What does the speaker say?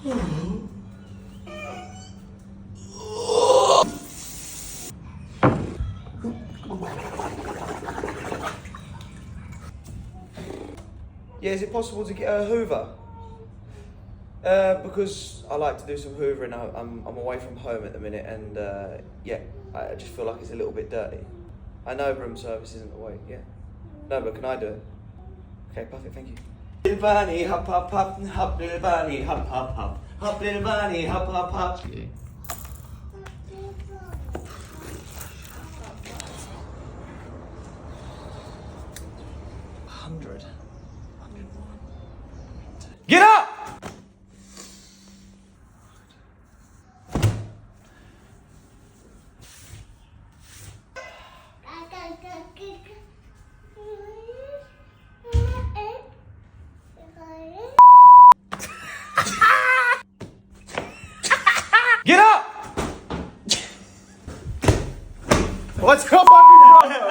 Yeah, is it possible to get a Hoover? Because I like to do some hoovering. I'm away from home at the minute, and yeah, I just feel like it's a little bit dirty. I know room service isn't the way, yeah. No, but can I do it? Okay, perfect, thank you. Little bunny, hop, hop, hop, hop, little bunny, hop, hop, hop, hop, little bunny, hop, hop, hop. Yeah. 100. 101. Get up! Get up! What's your fucking problem?